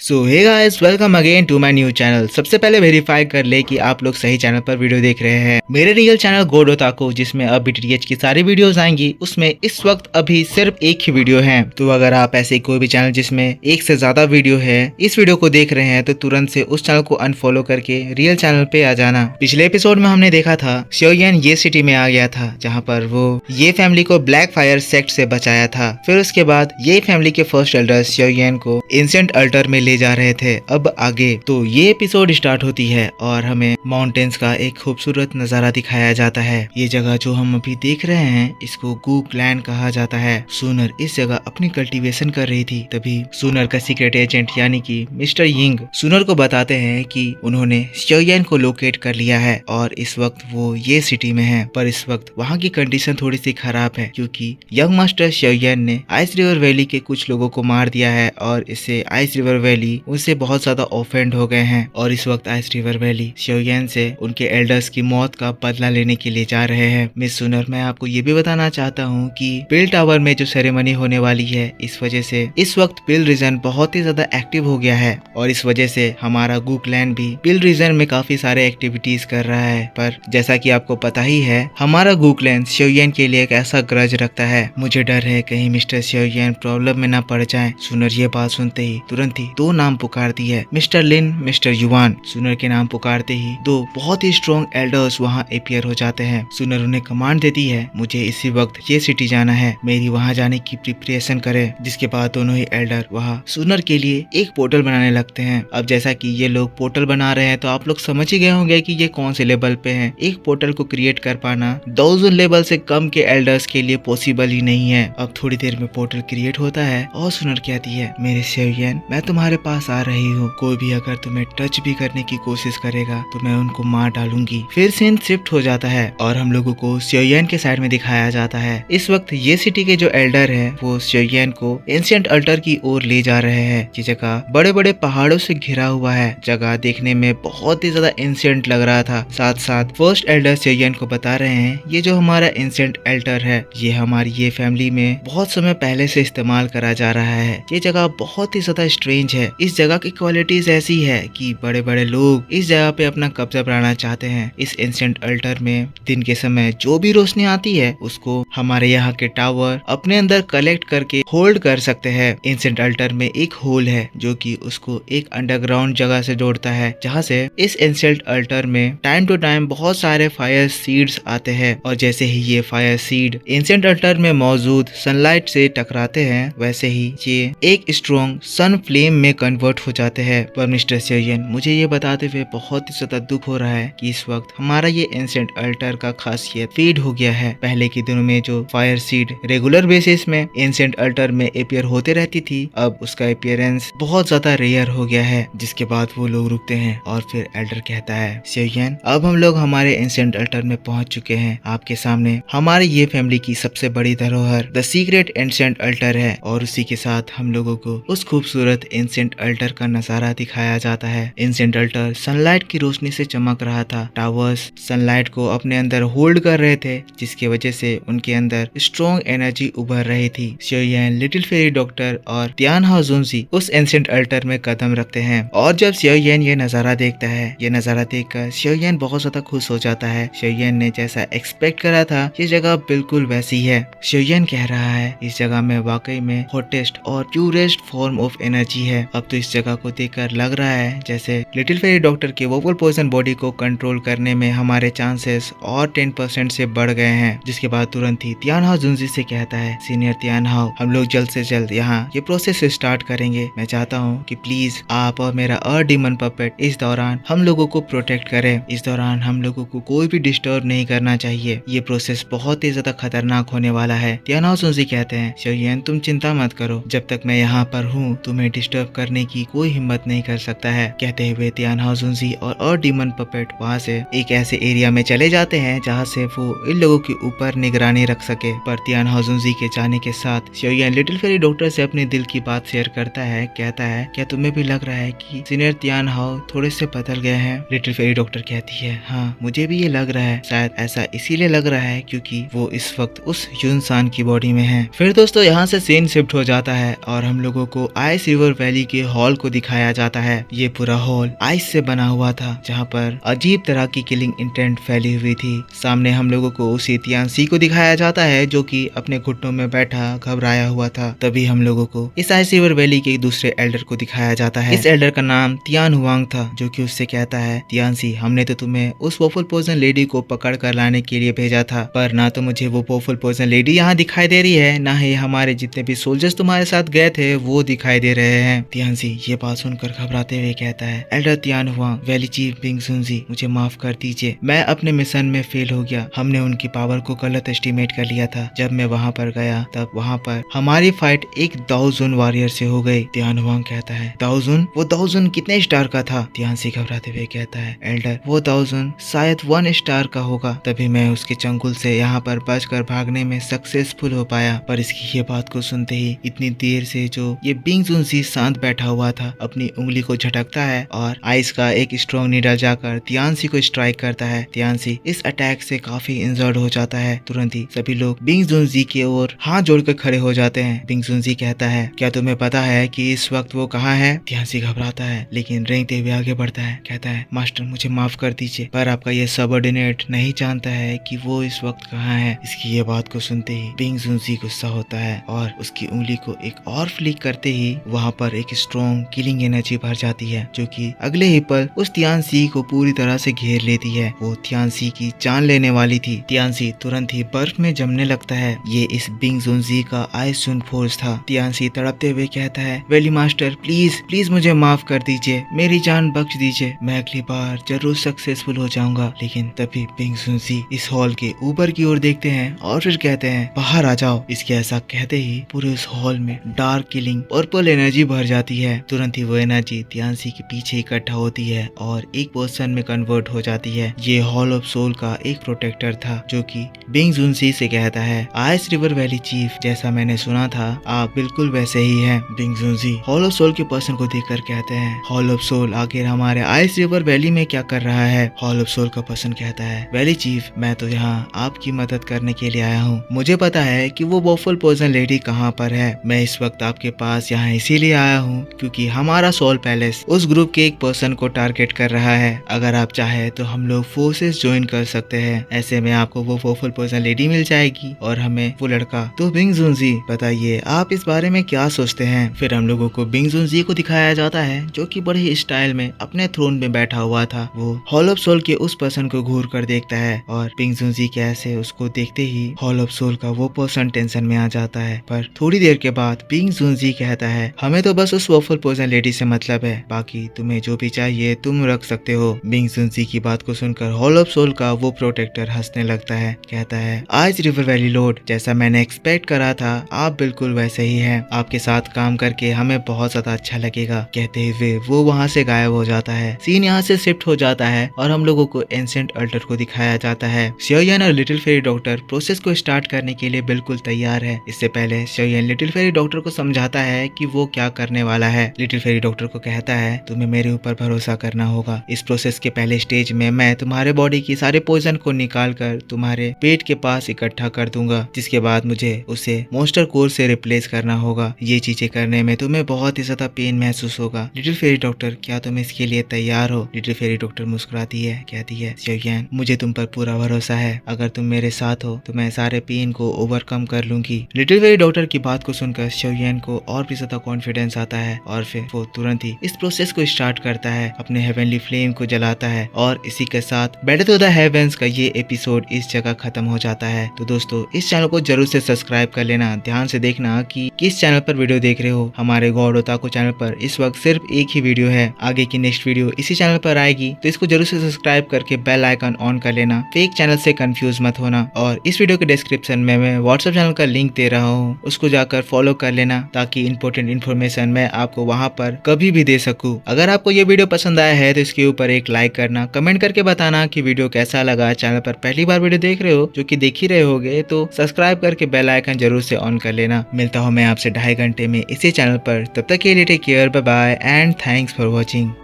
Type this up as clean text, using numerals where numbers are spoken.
So hey guys, welcome again to my new channel. सबसे पहले verify कर ले कि आप लोग सही चैनल पर वीडियो देख रहे हैं। मेरे रियल चैनल गोड ओताकू, जिसमें अब BTTH की सारी वीडियोस आएंगी, उसमें इस वक्त अभी सिर्फ एक ही वीडियो है। तो अगर आप ऐसे कोई भी चैनल जिसमें एक से ज्यादा वीडियो है इस वीडियो को देख रहे हैं तो तुरंत से उस चैनल को अनफॉलो करके रियल चैनल पे आ जाना। पिछले एपिसोड में हमने देखा था श्योयन ये सिटी में आ गया था जहाँ पर वो ये फैमिली को ब्लैक फायर सेक्ट से बचाया था। फिर उसके बाद ये फैमिली के फर्स्ट एल्डर श्योयन को एंशिएंट अल्टर में ले जा रहे थे। अब आगे तो ये एपिसोड स्टार्ट होती है और हमें माउंटेन्स का एक खूबसूरत नजारा दिखाया जाता है। ये जगह जो हम अभी देख रहे हैं इसको गूक लैंड कहा जाता है। सूनर इस जगह अपनी कल्टीवेशन कर रही थी, तभी सूनर का सीक्रेट एजेंट यानी कि मिस्टर यिंग सूनर को बताते हैं कि उन्होंने श्योयन को लोकेट कर लिया है और इस वक्त वो ये सिटी में है। पर इस वक्त वहाँ की कंडीशन थोड़ी सी खराब है क्योंकि यंग मास्टर श्योयन ने आइस रिवर वैली के कुछ लोगों को मार दिया है और इससे आइस रिवर वैली उनसे बहुत ज्यादा ऑफेंड हो गए हैं और इस वक्त आइस रिवर वैली श्योयन से उनके एल्डर्स की मौत का बदला लेने के लिए जा रहे हैं। मिस सूनर, मैं आपको ये भी बताना चाहता हूँ कि पिल टावर में जो सेरेमनी होने वाली है इस वजह से इस वक्त पिल रीजन बहुत ही ज्यादा एक्टिव हो गया है और इस वजह से हमारा गूकलैंड भी पिल रीजन में काफी सारे एक्टिविटीज कर रहा है। पर जैसा कि आपको पता ही है हमारा गूकलैंड श्योयन के लिए एक ऐसा ग्रज रखता है। मुझे डर है कहीं मिस्टर श्योयन प्रॉब्लम में ना पड़ जाए। सूनर ये बात सुनते ही तुरंत ही दो नाम पुकारती है, मिस्टर लिन, मिस्टर युवान। सूनर के नाम पुकारते ही दो बहुत ही स्ट्रॉन्ग एल्डर्स वहाँ अपियर हो जाते हैं। सूनर उन्हें कमांड देती है मुझे इसी वक्त ये सिटी जाना है, मेरी वहाँ जाने की प्रिपरेशन करें। जिसके बाद दोनों ही एल्डर वहाँ सूनर के लिए एक पोर्टल बनाने लगते हैं। अब जैसा कि ये लोग पोर्टल बना रहे हैं तो आप लोग समझ ही गए होंगे कि ये कौन से लेवल पे हैं। एक पोर्टल को क्रिएट कर पाना 1000 लेवल से कम के एल्डर्स के लिए पॉसिबल ही नहीं है। अब थोड़ी देर में पोर्टल क्रिएट होता है और सूनर कहती है मेरे श्योयन, मैं तुम्हारे पास आ रही हूँ, कोई भी अगर तुम्हें टच भी करने की कोशिश करेगा तो मैं उनको मार डालूंगी। फिर सीन शिफ्ट हो जाता है और हम लोगों को श्योयन के साइड में दिखाया जाता है। इस वक्त ये सिटी के जो एल्डर है वो श्योयन को एंशिएंट अल्टर की ओर ले जा रहे हैं। ये जगह बड़े बड़े पहाड़ों से घिरा हुआ है। जगह देखने में बहुत ही ज्यादा एंशिएंट लग रहा था। साथ साथ फर्स्ट एल्डर श्योयन को बता रहे हैं ये जो हमारा एंशिएंट अल्टर है ये हमारी ये फैमिली में बहुत समय पहले से इस्तेमाल करा जा रहा है। ये जगह बहुत ही ज्यादा स्ट्रेंज है। इस जगह की क्वालिटीज ऐसी है कि बड़े बड़े लोग इस जगह पे अपना कब्जा बनाना चाहते हैं। इस एंशिएंट अल्टर में दिन के समय जो भी रोशनी आती है उसको हमारे यहाँ के टावर अपने अंदर कलेक्ट करके होल्ड कर सकते हैं। एंशिएंट अल्टर में एक होल है जो कि उसको एक अंडरग्राउंड जगह से जोड़ता है जहाँ से इस एंशिएंट अल्टर में टाइम टू टाइम बहुत सारे फायर सीड्स आते हैं और जैसे ही ये फायर सीड एंशिएंट अल्टर में मौजूद सनलाइट से टकराते हैं वैसे ही ये एक स्ट्रॉन्ग सन फ्लेम में कन्वर्ट हो जाते हैं। पर मिस्टर श्योयन, मुझे ये बताते हुए बहुत ही ज्यादा दुख हो रहा है कि इस वक्त हमारा ये एंशिएंट अल्टर का खासियत फेड हो गया है। पहले के दिनों में जो फायर सीड रेगुलर बेसिस में एंशिएंट अल्टर में अपियर होते रहती थी अब उसका अपीयरेंस बहुत ज्यादा रेयर हो गया है। जिसके बाद वो लोग रुकते हैं और फिर एल्डर कहता है श्योयन, अब हम लोग हमारे एंशिएंट अल्टर में पहुंच चुके हैं। आपके सामने हमारी ये फैमिली की सबसे बड़ी धरोहर द सीक्रेट एंशिएंट अल्टर है और उसी के साथ हम लोगों को उस खूबसूरत एंशिएंट अल्टर का नजारा दिखाया जाता है। एंशिएंट अल्टर सनलाइट की रोशनी से चमक रहा था। टावर्स सनलाइट को अपने अंदर होल्ड कर रहे थे जिसकी वजह से उनके अंदर स्ट्रॉन्ग एनर्जी उभर रही थी। श्योयन, लिटिल फेरी डॉक्टर और तियान हाओ जुनजी उस एंशिएंट अल्टर में कदम रखते हैं और जब श्योयन ये नजारा देखता है ये नजारा देखकर श्योयन बहुत ज्यादा खुश हो जाता है। श्योयन ने जैसा एक्सपेक्ट करा था ये जगह बिल्कुल वैसी है। श्योयन कह रहा है इस जगह में वाकई में हॉटेस्ट और प्यूरेस्ट फॉर्म ऑफ एनर्जी है। अब तो इस जगह को देखकर लग रहा है जैसे लिटिल फेरी डॉक्टर के वोकल पॉइजन बॉडी को कंट्रोल करने में हमारे चांसेस और 10% से बढ़ गए हैं। जिसके बाद तुरंत ही तियान हाओ जुनजी से कहता है सीनियर तियान हाओ, हम लोग जल्द से जल्द यहाँ ये प्रोसेस स्टार्ट करेंगे। मैं चाहता हूँ कि प्लीज आप और मेरा डीमन पपेट इस दौरान हम लोगों को प्रोटेक्ट करें। इस दौरान हम लोगों को कोई भी डिस्टर्ब नहीं करना चाहिए। ये प्रोसेस बहुत ही ज्यादा खतरनाक होने वाला है। तियान हाओ जुनजी कहते हैं श्योयन, तुम चिंता मत करो, जब तक मैं यहाँ पर हूँ तुम्हें डिस्टर्ब करने की कोई हिम्मत नहीं कर सकता है। कहते हुए तियान हाओ जुनजी और डीमन पपेट वहाँ से एक ऐसे एरिया में चले जाते हैं जहाँ से वो इन लोगों के ऊपर निगरानी रख सके। पर तियान हाओ जुनजी के जाने के साथ श्योयन लिटिल फेरी डॉक्टर से अपने दिल की बात शेयर करता है। कहता है क्या तुम्हें भी लग रहा है कि सीनियर तियान हाओ थोड़े से बदल गए हैं? लिटिल फेरी डॉक्टर कहती है हाँ, मुझे भी ये लग रहा है। शायद ऐसा इसीलिए लग रहा है क्योंकि वो इस वक्त उस युनसान की बॉडी में है। फिर दोस्तों यहाँ से सीन शिफ्ट हो जाता है और हम लोगों को आइस रिवर वैली के हॉल को दिखाया जाता है। ये पूरा हॉल आइस से बना हुआ था, जहाँ पर अजीब तरह की किलिंग इंटेंट फैली हुई थी। सामने हम लोगों को उसी तियानसी को दिखाया जाता है जो कि अपने घुटनों में बैठा घबराया हुआ था। तभी हम लोगों को इस आइस रिवर वैली के दूसरे एल्डर को दिखाया जाता है। इस एल्डर का नाम तियान हुआंग था, जो कि उससे कहता है, तियानसी, हमने तो तुम्हें उस वोफुल पोइजन लेडी को पकड़ कर लाने के लिए भेजा था, पर ना तो मुझे वो वोफुल पोइजन लेडी यहाँ दिखाई दे रही है, ना ही हमारे जितने भी सोल्जर्स तुम्हारे साथ गए थे वो दिखाई दे रहे हैं। तियानसी ये बात सुनकर घबराते हुए कहता है, elder Tian Huang, valley chief Bing Junji, मुझे माफ कर दीजिए, मैं अपने मिशन में फेल हो गया। हमने उनकी पावर को गलत एस्टिमेट कर लिया था। जब मैं वहाँ पर गया तब वहाँ पर हमारी फाइट एक दाओजुन वॉरियर से हो गई। तियान हुआंग कहता है, दाओजुन? वो दाओजुन कितने स्टार का था? तियानसी घबराते हुए कहता है, एल्डर वो दाओजुन शायद 1 स्टार का होगा। तभी मैं उसके चंगुल से यहाँ पर बचकर भागने में सक्सेसफुल हो पाया। पर इसकी ये बात को सुनते ही इतनी देर से जो ये बिंग जुनजी शांत बैठा हुआ था, अपनी उंगली को झटकता है और आइस का एक स्ट्रॉन्ग नीडल जाकर तियानसी को स्ट्राइक करता है। तियानसी इस अटैक से काफी इंजर्ड हो जाता है। तुरंत ही सभी लोग बिंग जुनजी की ओर हाथ जोड़कर खड़े हो जाते हैं। बिंग जुनजी कहता है, क्या तुम्हें पता है कि इस वक्त वो कहाँ है? तियानसी घबराता है लेकिन रेंगते हुए आगे बढ़ता है। कहता है, मास्टर मुझे माफ कर दीजिए, पर आपका ये सबऑर्डिनेट नहीं जानता है कि वो इस वक्त कहाँ है। इसकी ये बात को सुनते ही बिंग जुनजी गुस्सा होता है और उसकी उंगली को एक और फ्लिक करते ही वहाँ पर एक स्ट्रॉन्ग किलिंग एनर्जी भर जाती है, जो कि अगले ही पल उस तियानसी को पूरी तरह से घेर लेती है। वो तियानसी की जान लेने वाली थी। तियानसी तुरंत ही बर्फ में जमने लगता है। ये इस बिंग जुनजी का आइस सुन फोर्स था। तियानसी तड़पते हुए कहता है, वेली मास्टर प्लीज प्लीज मुझे माफ कर दीजिए, मेरी जान बख्श दीजिए, मैं अगली बार जरूर सक्सेसफुल हो जाऊंगा। लेकिन तभी बिंग जुनजी इस हॉल के ऊपर की ओर देखते हैं और फिर कहते हैं, बाहर आ जाओ। इसके ऐसा कहते ही पूरे उस हॉल में डार्क किलिंग पर्पल एनर्जी भर जाती है। तुरंत ही वो एनर्जी तियानसी के पीछे इकट्ठा होती है और एक पर्सन में कन्वर्ट हो जाती है। ये हॉल ऑफ सोल का एक प्रोटेक्टर था, जो कि बिंग जुनजी से कहता है, आइस रिवर वैली चीफ, जैसा मैंने सुना था आप बिल्कुल वैसे ही हैं। बिंग जुनजी हॉल ऑफ सोल के पर्सन को देखकर कहते हैं, हॉल ऑफ सोल आखिर हमारे आइस रिवर वैली में क्या कर रहा है? हॉल ऑफ सोल का पर्सन कहता है, वैली चीफ, मैं तो यहाँ आपकी मदद करने के लिए आया हूँ। मुझे पता है कि वो वोफुल पोइजन लेडी कहाँ पर है। मैं इस वक्त आपके पास यहाँ इसीलिए आया हूँ क्योंकि हमारा सोल पैलेस उस ग्रुप के एक पर्सन को टारगेट कर रहा है। अगर आप चाहे तो हम लोग फोर्सेस ज्वाइन कर सकते हैं। ऐसे में आपको वो वोफुल पोइजन लेडी मिल जाएगी और हमें वो लड़का। तो बिंग जुनजी बताइए आप इस बारे में क्या सोचते हैं? फिर हम लोगों को बिंग जुनजी को दिखाया जाता है, जो कि बड़े ही स्टाइल में अपने थ्रोन में बैठा हुआ था। वो हॉल ऑफ सोल के उस पर्सन को घूर कर देखता है और बिंग जुनजी के ऐसे उसको देखते ही हॉल ऑफ सोल का वो पर्सन टेंशन में आ जाता है। पर थोड़ी देर के बाद बिंग जुनजी कहता है, हमें तो बस उस वोफुल पोइजन लेडी से मतलब है, बाकी तुम्हें जो भी चाहिए तुम रख सकते हो। बिंग जुनजी की बात को सुनकर हॉल ऑफ सोल का वो प्रोटेक्टर हंसने लगता है। कहता है, आइस रिवर वैली लॉर्ड, जैसा मैंने एक्सपेक्ट करा था आप बिल्कुल वैसे ही हैं। आपके साथ काम करके हमें बहुत ज्यादा अच्छा लगेगा। कहते हुए वो वहाँ से गायब हो जाता है। सीन यहाँ से शिफ्ट हो जाता है और हम लोगों को एंशिएंट अल्टर को दिखाया जाता है। xiaoyan और लिटिल फेरी डॉक्टर प्रोसेस को स्टार्ट करने के लिए बिल्कुल तैयार है। इससे पहले xiaoyan लिटिल फेरी डॉक्टर को समझाता है कि वो क्या करने वाला है। लिटिल फेरी डॉक्टर को कहता है, तुम्हें मेरे ऊपर भरोसा करना होगा। इस प्रोसेस के पहले स्टेज में मैं तुम्हारे बॉडी की सारे पॉइजन को निकाल कर तुम्हारे पेट के पास इकट्ठा कर दूंगा, जिसके बाद मुझे उसे मॉन्स्टर कोर से रिप्लेस करना होगा। ये चीजें करने में तुम्हें बहुत ही ज्यादा पेन महसूस होगा। लिटिल फेरी डॉक्टर, क्या तुम इसके लिए तैयार हो? लिटिल फेरी डॉक्टर मुस्कुराती है, कहती है, xiaoyan मुझे तुम पर पूरा भरोसा है। अगर तुम मेरे साथ हो तो मैं सारे पेन को ओवरकम कर लूंगी। लिटिल फेरी डॉक्टर की बात को सुनकर xiaoyan को और भी ज्यादा कॉन्फिडेंस आता है और फिर वो तुरंत ही इस प्रोसेस को स्टार्ट करता है, अपने हेवनली फ्लेम को जलाता है और इसी के साथ बैटल टू द हेवंस का ये एपिसोड इस जगह खत्म हो जाता है। तो दोस्तों इस चैनल को जरूर से सब्सक्राइब कर लेना। ध्यान से देखना कि किस चैनल पर वीडियो देख रहे हो। हमारे गॉड ओताकू चैनल पर इस वक्त सिर्फ एक ही वीडियो है। आगे की नेक्स्ट वीडियो इसी चैनल पर आएगी, तो इसको जरूर से सब्सक्राइब करके बेल आइकन ऑन कर लेना। फेक चैनल से कंफ्यूज मत होना। और इस वीडियो के डिस्क्रिप्शन में मैं व्हाट्सएप चैनल का लिंक दे रहा हूँ, उसको जाकर फॉलो कर लेना ताकि इंपॉर्टेंट इन्फॉर्मेशन मैं आपको वहाँ पर कभी भी दे सकूँ। अगर आपको ये वीडियो पसंद आया है तो इसके ऊपर एक लाइक करना, कमेंट करके बताना कि वीडियो कैसा लगा। चैनल पर पहली बार वीडियो देख रहे हो, जो कि देख ही रहे होगे, तो सब्सक्राइब करके बेल आइकन जरूर से ऑन कर लेना। मिलता हूँ मैं आपसे 2.5 घंटे में इसी चैनल पर। तब तक के लिए take care, bye bye and thanks for watching.